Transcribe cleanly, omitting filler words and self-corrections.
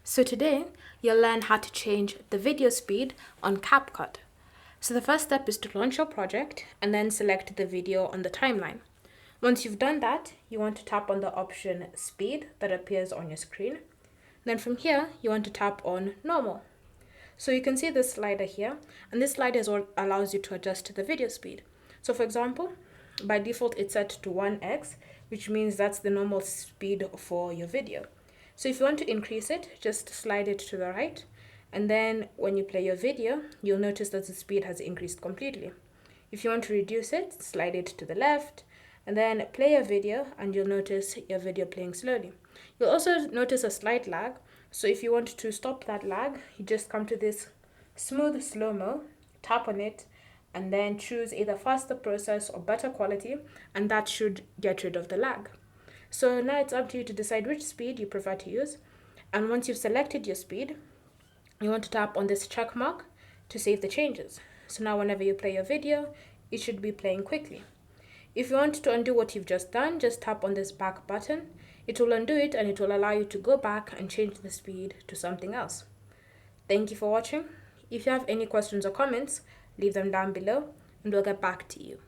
So today, you'll learn how to change the video speed on CapCut. So the first step is to launch your project and then select the video on the timeline. Once you've done that, you want to tap on the option Speed that appears on your screen. Then from here, you want to tap on Normal. So you can see this slider here, and this slider is what allows you to adjust the video speed. So for example, by default it's set to 1x, which means that's the normal speed for your video. So if you want to increase it, just slide it to the right, and then when you play your video, you'll notice that the speed has increased completely. If you want to reduce it, slide it to the left, and then play your video, and you'll notice your video playing slowly. You'll also notice a slight lag, so if you want to stop that lag, you just come to this smooth slow-mo, tap on it, and then choose either faster process or better quality, and that should get rid of the lag. So now it's up to you to decide which speed you prefer to use. And once you've selected your speed, you want to tap on this check mark to save the changes. So now whenever you play your video, it should be playing quickly. If you want to undo what you've just done, just tap on this back button. It will undo it and it will allow you to go back and change the speed to something else. Thank you for watching. If you have any questions or comments, leave them down below and we'll get back to you.